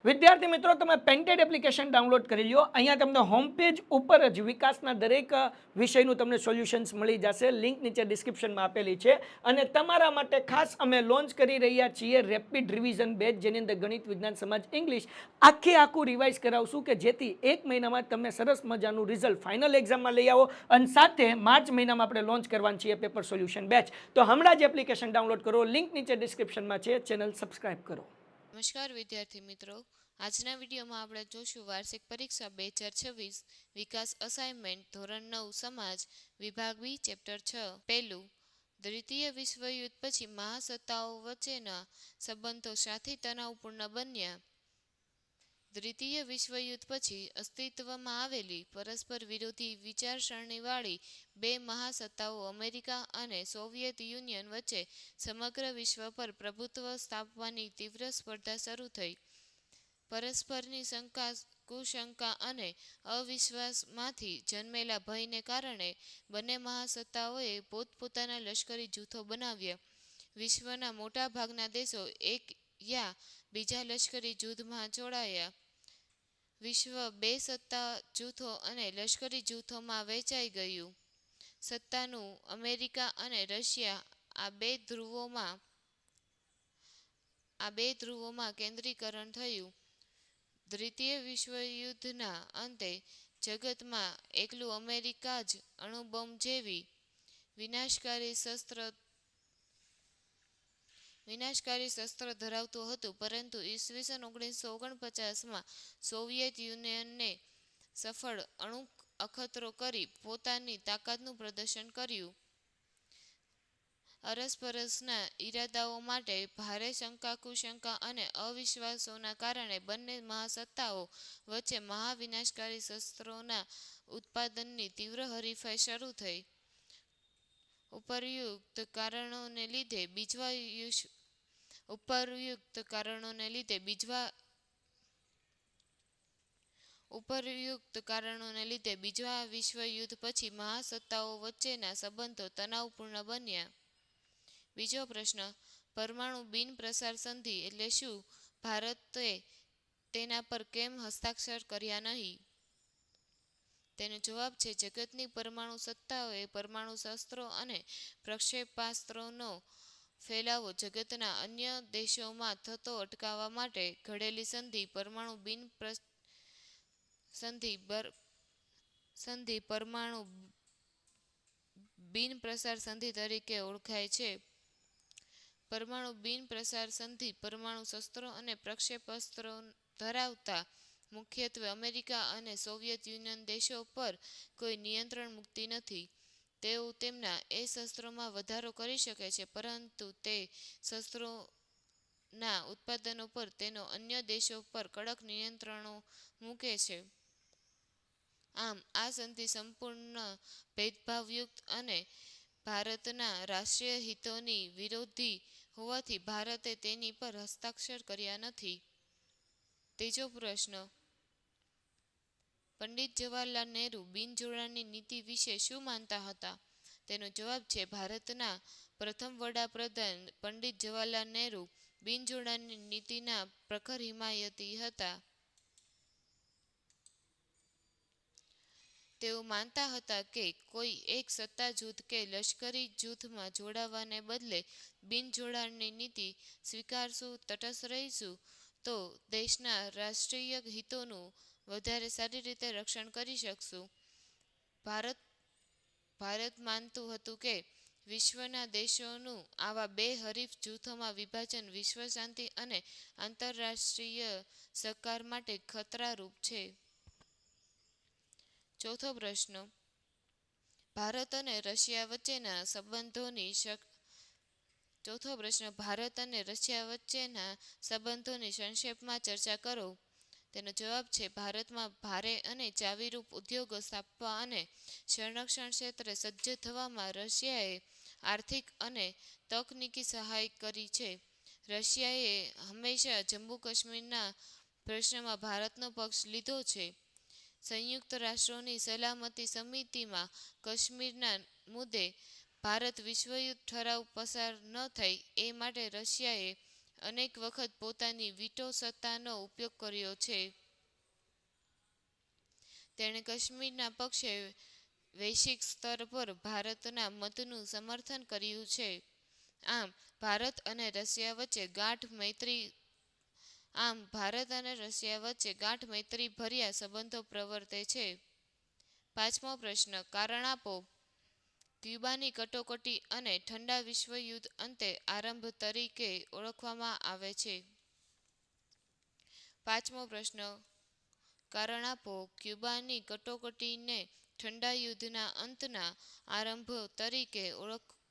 વિદ્યાર્થી મિત્રો, તમે પેન્ટેડ એપ્લિકેશન ડાઉનલોડ કરી લ્યો. અહીંયા તમને હોમ પેજ ઉપર જ વિકાસના દરેક વિષયનું તમને સોલ્યુશન્સ મળી જશે. લિંક નીચે ડિસ્ક્રિપ્શનમાં આપેલી છે. અને તમારા માટે ખાસ અમે લોન્ચ કરી રહ્યા છીએ રેપિડ રિવિઝન બેચ, જેની અંદર ગણિત, વિજ્ઞાન, સમાજ, ઇંગ્લિશ આખું રિવાઇઝ કરાવશું કે જેથી એક મહિનામાં તમે સરસ મજાનું રિઝલ્ટ ફાઇનલ એક્ઝામમાં લઈ આવો. અને સાથે માર્ચ મહિનામાં આપણે લોન્ચ કરવાનું છીએ પેપર સોલ્યુશન બેચ. તો હમણાં જ એપ્લિકેશન ડાઉનલોડ કરો. લિંક નીચે ડિસ્ક્રિપ્શનમાં છે. ચેનલ સબસ્ક્રાઇબ કરો. નમસ્કાર વિદ્યાર્થી મિત્રો, આજના વિડીયોમાં આપણે જોશું વાર્ષિક પરીક્ષા 2026 વિકાસ અસાઇનમેન્ટ ધોરણ 9 સમાજ વિભાગ બી ચેપ્ટર 6. પહેલું, દ્વિતીય વિશ્વયુદ્ધ પછી મહાસત્તાઓ વચ્ચેના સંબંધો શાથી તણાવપૂર્ણ બન્યા. દ્વિતીય વિશ્વયુદ્ધ પછી અસ્તિત્વમાં આવેલી પરસ્પર વિરોધી વિચારસરણીવાળી બે મહાસત્તાઓ અમેરિકા અને સોવિયત યુનિયન વચ્ચે સમગ્ર વિશ્વ પર પ્રભુત્વ સ્થાપવાની તીવ્ર સ્પર્ધા શરૂ થઈ. પરસ્પરની શંકા, કુશંકા અને અવિશ્વાસમાંથી જન્મેલા ભયને કારણે બંને મહાસત્તાઓએ પોતપોતાના લશ્કરી જૂથો બનાવ્યા. વિશ્વના મોટા ભાગના દેશો એક યા બીજા લશ્કરી જૂથમાં જોડાયા. વિશ્વ બે સત્તા જૂથો અને લશ્કરી જૂથોમાં વહેંચાઈ ગયું. સત્તાનું અમેરિકા અને રશિયા આ બે ધ્રુવોમાં કેન્દ્રીકરણ થયું. દ્વિતીય વિશ્વયુદ્ધના અંતે જગતમાં એકલું અમેરિકા જ અણુબોમ્બ જેવી વિનાશકારી શસ્ત્ર ધરાવતું હતું, પરંતુ ઈસવીસન 1949માં સોવિયત યુનિયને સફળ અણુ અખતરો કરી પોતાની તાકાતનું પ્રદર્શન કર્યું. અરસપરસના ઈરાદાઓ માટે ભારે શંકા, કુશંકા અને અવિશ્વાસોના કારણે બંને મહાસત્તાઓ વચ્ચે મહાવિનાશકારી શસ્ત્રોના ઉત્પાદનની તીવ્ર હરીફાઈ શરૂ થઈ. ઉપર્યુક્ત કારણોને લીધે બીજા વિશ્વયુદ્ધ પછી મહાસત્તાઓ વચ્ચેના સંબંધો તણાવપૂર્ણ બન્યા. બીજો પ્રશ્ન, પરમાણુ બિન પ્રસાર સંધિ એટલે શું? ભારતે તેના પર કેમ હસ્તાક્ષર કર્યા નહીં? તેનો જવાબ છે, જગતની પરમાણુ સત્તાઓએ પરમાણુ શસ્ત્રો અને પ્રક્ષેપાસ્ત્રોનો ફેલાવો જગતના અન્ય દેશોમાં થતો અટકાવવા માટે ઘડેલી પરમાણુ બિન પ્રસાર સંધિ તરીકે ઓળખાય છે. પરમાણુ બિન પ્રસાર સંધિ પરમાણુ શસ્ત્રો અને પ્રક્ષેપાસ્ત્રો ધરાવતા મુખ્યત્વે અમેરિકા અને સોવિયત યુનિયન દેશો પર કોઈ નિયંત્રણ મૂકતી નથી. તેઓ તેમના શસ્ત્રોમાં વધારો કરી શકે છે, પરંતુ તે શસ્ત્રોના ઉત્પાદનો પર તેનો અન્ય દેશો પર કડક નિયંત્રણો મૂકે છે. આમ, આ સંધિ સંપૂર્ણ ભેદભાવયુક્ત અને ભારતના રાષ્ટ્રીય હિતોની વિરોધી હોવાથી ભારતે તેની પર હસ્તાક્ષર કર્યા નથી. ત્રીજો પ્રશ્ન, પંડિત જવાહરલાલ નહેરુ બિનજોડાણની નીતિ વિશે શું માનતા હતા? તેનો જવાબ છે, ભારતના પ્રથમ વડાપ્રધાન પંડિત જવાહરલાલ નહેરુ બિનજોડાણની નીતિના પ્રખર હિમાયતી હતા. તેઓ માનતા હતા કે કોઈ એક સત્તા જૂથ કે લશ્કરી જૂથમાં જોડાવાને બદલે બિનજોડાણની નીતિ સ્વીકારશું, તટસ્થ રહીશું તો દેશના રાષ્ટ્રીય હિતોનું વધારે સારી રીતે રક્ષણ કરી શકશું. ભારત માનતું હતું કે વિશ્વના દેશોનું આવા બે હરીફ જૂથોમાં વિભાજન વિશ્વ શાંતિ અને આંતરરાષ્ટ્રીય સહકાર માટે ખતરારૂપ છે. ચોથો પ્રશ્ન, ભારત અને રશિયા વચ્ચેના સંબંધોની સંક્ષેપમાં ચર્ચા કરો. તેનો જવાબ છે, ભારતમાં ભારે અને ચાવીરૂપ ઉદ્યોગો સ્થાપવા અને સંરક્ષણ ક્ષેત્રે સજ્જ થવામાં રશિયાએ આર્થિક અને તકનીકી સહાય કરી છે. રશિયાએ હંમેશા જમ્મુ કાશ્મીરના પ્રશ્નમાં ભારતનો પક્ષ લીધો છે. સંયુક્ત રાષ્ટ્રોની સલામતી સમિતિમાં કાશ્મીરના મુદ્દે ભારત વિશ્વયુદ્ધ ઠરાવ પસાર ન થાય એ માટે રશિયાએ અનેક વખત પોતાની વીટો સત્તાનો ઉપયોગ કર્યો છે. તેણે કાશ્મીરના પક્ષે વૈશ્વિક સ્તર પર ભારતના મતનું સમર્થન કર્યું છે. આમ ભારત અને રશિયા વચ્ચે ગાઢ મૈત્રી ભર્યા સંબંધો પ્રવર્તે છે. પાંચમો પ્રશ્ન, કારણ આપો. ક્યુબાની કટોકટી અને ઠંડા વિશ્વયુદ્ધ અંતે આરંભ તરીકે ઓળખવામાં આવે છે. પાંચમો પ્રશ્ન, કારણ આપો. ક્યુબાની કટોકટીને ઠંડા યુદ્ધના અંતના આરંભ તરીકે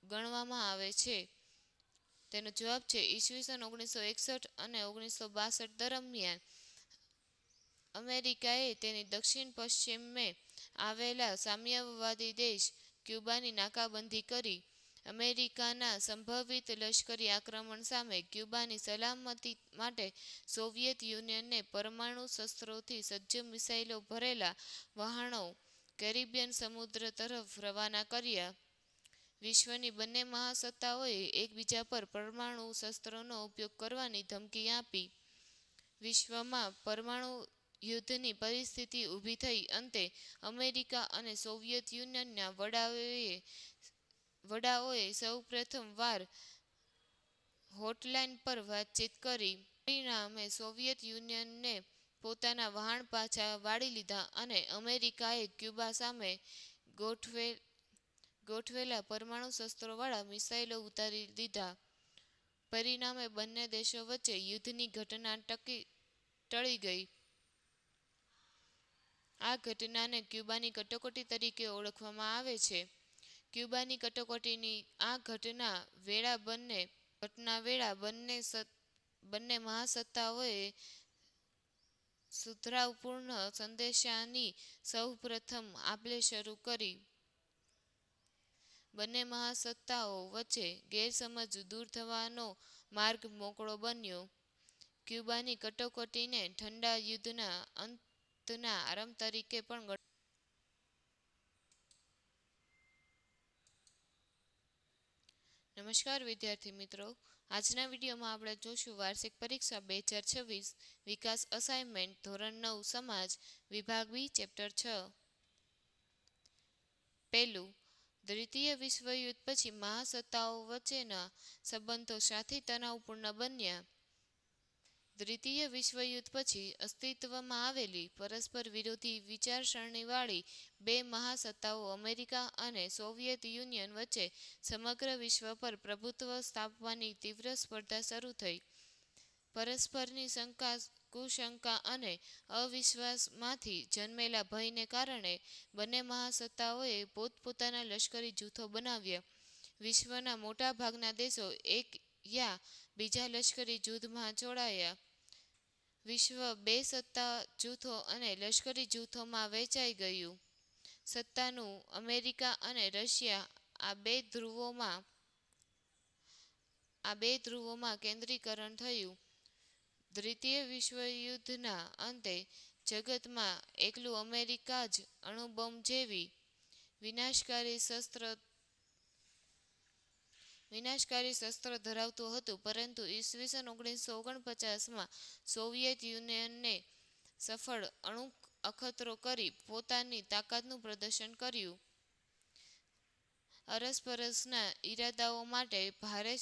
ગણવામાં આવે છે. તેનો જવાબ છે ઈસવીસન 1961 અને 1962 દરમિયાન અમેરિકાએ તેની દક્ષિણ પશ્ચિમે આવેલા સામ્યવાદી દેશ ક્યુબાની નાકાબંધી કરી. અમેરિકાના સંભવિત લશ્કરી આક્રમણ સામે ક્યુબાની સલામતી માટે સોવિયત યુનિયને પરમાણુ શસ્ત્રોથી સજ્જ મિસાઇલો ભરેલા વહાણો કેરિબિયન સમુદ્ર તરફ રવાના કર્યા. વિશ્વની બંને મહાસત્તાઓએ એકબીજા પર પરમાણુ શસ્ત્રોનો ઉપયોગ કરવાની ધમકી આપી. વિશ્વમાં પરમાણુ યુદ્ધની પરિસ્થિતિ ઊભી થઈ. અંતે અમેરિકા અને સોવિયત યુનિયનના વડાઓએ સૌપ્રથમ વાર હોટલાઇન પર વાતચીત કરી. પરિણામે સોવિયત યુનિયને પોતાના વહાણ પાછા વાળી લીધા અને અમેરિકાએ ક્યુબા સામે ગોઠવેલા પરમાણુ શસ્ત્રોવાળા મિસાઇલો ઉતારી દીધા. પરિણામે બંને દેશો વચ્ચે યુદ્ધની ઘટના ટળી ગઈ. આ ઘટનાને ક્યુબાની કટોકટી તરીકે ઓળખવામાં આવે છે. ક્યુબાની કટોકટીની આ ઘટના વેળા બંને મહાસત્તાઓએ સુધરાવપૂર્ણ સંદેશાની સૌપ્રથમ આપ-લે શરૂ કરી. બંને મહાસત્તાઓ વચ્ચે ગેરસમજ દૂર થવાનો માર્ગ મોકળો બન્યો. ક્યુબાની કટોકટીને ઠંડા યુદ્ધના અંતના આરંભ તરીકે પણ નમસ્કાર વિદ્યાર્થી મિત્રો, આજના વિડીયોમાં આપણે જોશું વાર્ષિક પરીક્ષા 2026 વિકાસ અસાઇનમેન્ટ ધોરણ 9 સમાજ વિભાગ બી ચેપ્ટર 6. પહેલું, દ્વિતીય વિશ્વયુદ્ધ પછી મહાસત્તાઓ વચ્ચેના સંબંધો શાથી તણાવપૂર્ણ બન્યા. દ્વિતીય વિશ્વયુદ્ધ પછી અસ્તિત્વમાં આવેલી પરસ્પર વિરોધી વિચારસરણીવાળી બે મહાસત્તાઓ અમેરિકા અને સોવિયત યુનિયન વચ્ચે સમગ્ર વિશ્વ પર પ્રભુત્વ સ્થાપવાની તીવ્ર સ્પર્ધા શરૂ થઈ. પરસ્પરની કુશંકા અને અવિશ્વાસમાંથી જન્મેલા ભયને કારણે બંને મહાસત્તાઓએ પોતપોતાના લશ્કરી જૂથો બનાવ્યા. વિશ્વના મોટા ભાગના દેશો એક યા બીજા લશ્કરી જૂથમાં જોડાયા. વિશ્વ બે સત્તા જૂથો અને લશ્કરી જૂથોમાં વહેંચાઈ ગયું. સત્તાનું અમેરિકા અને રશિયા આ બે ધ્રુવોમાં કેન્દ્રીકરણ થયું. દ્વિતીય વિશ્વયુદ્ધના અંતે જગતમાં એકલું અમેરિકા જ અણુબોમ્બ જેવી વિનાશકારી શસ્ત્ર ધરાવતું હતું, પરંતુ ઈસવીસન 1949માં સોવિયત યુનિયને સફળ અણુ અખતરો કરી પોતાની તાકાતનું પ્રદર્શન કર્યું. અરસપરસના ઇરાદાઓ માટે ભારે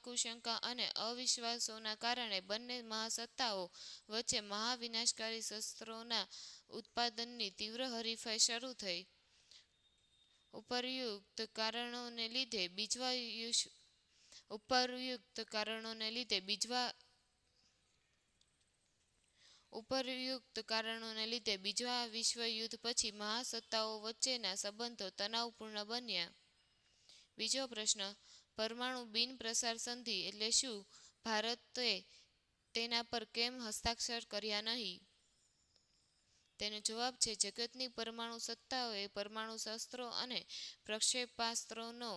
કુશંકા અને અવિશ્વાસોના કારણે બંને મહાસત્તાઓ વચ્ચે મહાવિનાશકારી શસ્ત્રોના ઉત્પાદનની તીવ્ર હરીફાઈ શરૂ થઈ. ઉપર્યુક્ત કારણોને લીધે બીજા વિશ્વયુદ્ધ પછી મહાસત્તાઓ વચ્ચેના સંબંધો તણાવપૂર્ણ બન્યા. બીજો પ્રશ્ન, પરમાણુ બિન પ્રસાર સંધિ એટલે શું? ભારતે તેના પર કેમ હસ્તાક્ષર કર્યા નહીં? તેનો જવાબ છે જગતની પરમાણુ સત્તાઓએ પરમાણુ શસ્ત્રો અને પ્રક્ષેપાસ્ત્રોનો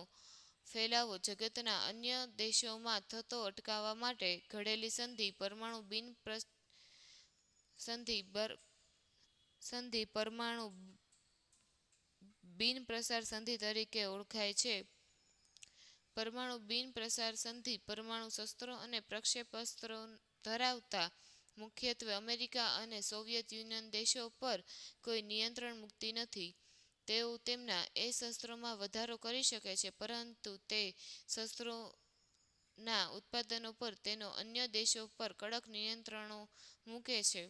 ફેલાવો જગતના અન્ય દેશોમાં થતો અટકાવવા માટે ઘડેલી સંધિ પરમાણુ બિન પ્રસાર સંધિ તરીકે ઓળખાય છે. પરમાણુ બિન પ્રસાર સંધિ પરમાણુ શસ્ત્રો અને પ્રક્ષેપાસ્ત્રો ધરાવતા મુખ્યત્વે અમેરિકા અને સોવિયત યુનિયન દેશો પર કોઈ નિયંત્રણ મુકતી નથી. તેઓ તેમના એ શસ્ત્રોમાં વધારો કરી શકે છે, પરંતુ તે શસ્ત્રોના ઉત્પાદનો પર તેનો અન્ય દેશો પર કડક નિયંત્રણો મૂકે છે.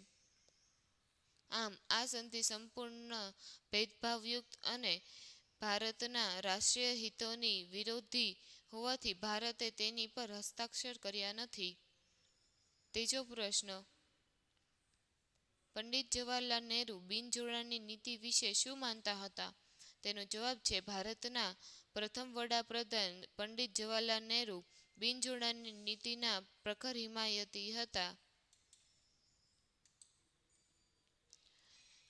આમ આ સંધિ સંપૂર્ણ ભેદભાવયુક્ત અને ભારતના રાષ્ટ્રીય હિતોની વિરોધી હોવાથી ભારતે તેની પર હસ્તાક્ષર કર્યા નથી. ત્રીજો પ્રશ્ન, પંડિત જવાહરલાલ નહેરુ બિનજોડાણની નીતિ વિશે શું માનતા હતા? તેનો જવાબ છે ભારતના પ્રથમ વડાપ્રધાન પંડિત જવાહરલાલ નહેરુ બિનજોડાણની નીતિના પ્રખર હિમાયતી હતા.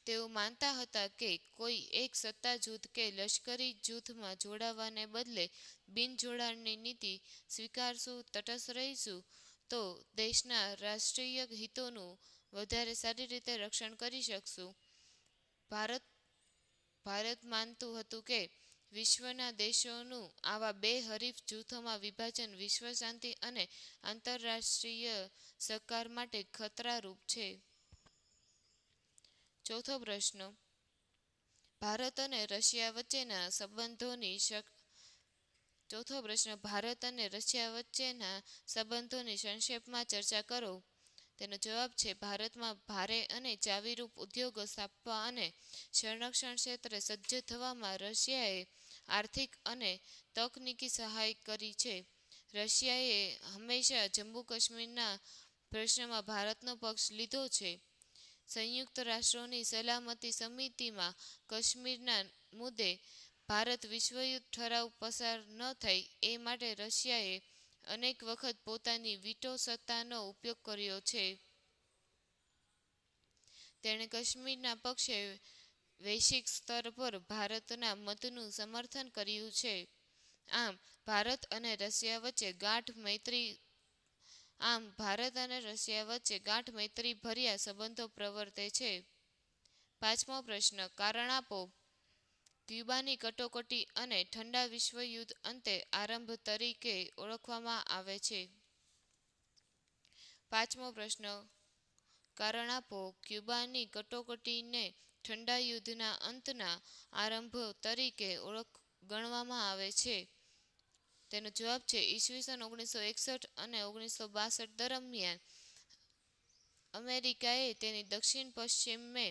તેઓ માનતા હતા કે કોઈ એક સત્તા જૂથ કે લશ્કરી જૂથમાં જોડાવાને બદલે બિનજોડાણની નીતિ સ્વીકારશું, તટસ્થ રહીશું તો દેશના રાષ્ટ્રીય હિતોનું વધારે સારી રીતે રક્ષણ કરી શકશું. ભારત માનતું હતું કે વિશ્વના દેશોનું આવા બે હરીફ જૂથોમાં વિભાજન વિશ્વ શાંતિ અને આંતરરાષ્ટ્રીય સહકાર માટે ખતરારૂપ છે. ચોથો પ્રશ્ન, ભારત અને રશિયા વચ્ચેના સંબંધોની સંક્ષેપમાં ચર્ચા કરો. તેનો જવાબ છે ભારતમાં ભારે અને ચાવીરૂપ ઉદ્યોગો સ્થાપવા અને સંરક્ષણ ક્ષેત્રે સજ્જ થવામાં રશિયાએ આર્થિક અને તકનીકી સહાય કરી છે. રશિયાએ હંમેશા જમ્મુ કાશ્મીરના પ્રશ્નમાં ભારતનો પક્ષ લીધો છે. સંયુક્ત રાષ્ટ્રોની સલામતી સમિતિમાં કાશ્મીરના મુદ્દે ભારત વિશ્વયુદ્ધ ઠરાવ પસાર ન થાય એ માટે રશિયાએ અનેક વખત પોતાની વીટો સત્તાનો ઉપયોગ કર્યો છે. તેણે કાશ્મીરના પક્ષે વૈશ્વિક સ્તર પર ભારતના મતનું સમર્થન કર્યું છે. આમ ભારત અને રશિયા વચ્ચે ગાઢ મૈત્રીભર્યા સંબંધો પ્રવર્તે છે. પાંચમો પ્રશ્ન, કારણ આપો. ક્યુબાની કટોકટી અને ઠંડા વિશ્વયુદ્ધ અંતે આરંભ તરીકે ઓળખવામાં આવે છે. પાંચમો પ્રશ્ન, કારણ આપો. ક્યુબાની કટોકટીને ઠંડા યુદ્ધના અંતના આરંભ તરીકે ગણવામાં આવે છે. તેનો જવાબ છે ઈસવીસન 1961 અને 1962 દરમિયાન અમેરિકાએ તેની દક્ષિણ પશ્ચિમે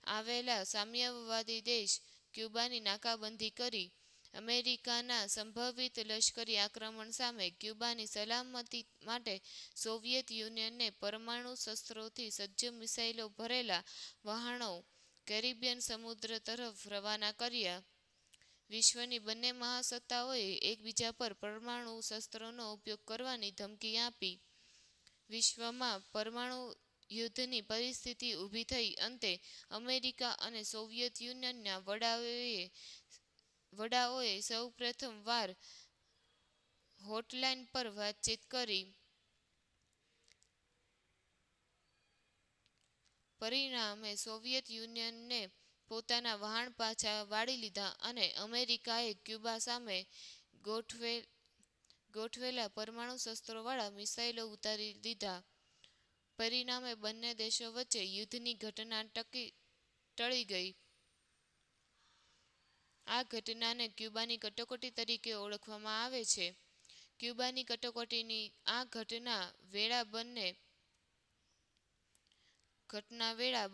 આવેલા સામ્યવાદી દેશ ક્યુબાની નાકાબંધી કરી. અમેરિકાના સંભવિત લશ્કરી આક્રમણ સામે ક્યુબાની સલામતી માટે સોવિયત યુનિયને પરમાણુ શસ્ત્રોથી સજ્જ મિસાઇલો ભરેલા વહાણો કેરિબિયન સમુદ્ર તરફ રવાના કર્યા. વિશ્વની બંને મહાસત્તાઓએ એકબીજા પર પરમાણુ શસ્ત્રોનો ઉપયોગ કરવાની ધમકી આપી. વિશ્વમાં પરમાણુ યુદ્ધની પરિસ્થિતિ ઊભી થઈ. અંતે અમેરિકા અને સોવિયત યુનિયનના વડાઓએ સૌપ્રથમ વાર હોટલાઇન પર વાતચીત કરી. પરિણામે સોવિયત યુનિયને પોતાના વહાણ પાછા વાળી લીધા અને અમેરિકાએ ક્યુબા સામે ગોઠવેલા પરમાણુ શસ્ત્રોવાળા મિસાઇલો ઉતારી દીધા. પરિણામે બંને દેશો વચ્ચે યુદ્ધની ઘટના ટળી ગઈ. આ ઘટનાને ક્યુબાની કટોકટી તરીકે ઓળખવામાં આવે છે. ક્યુબાની કટોકટીની આ ઘટના વેળા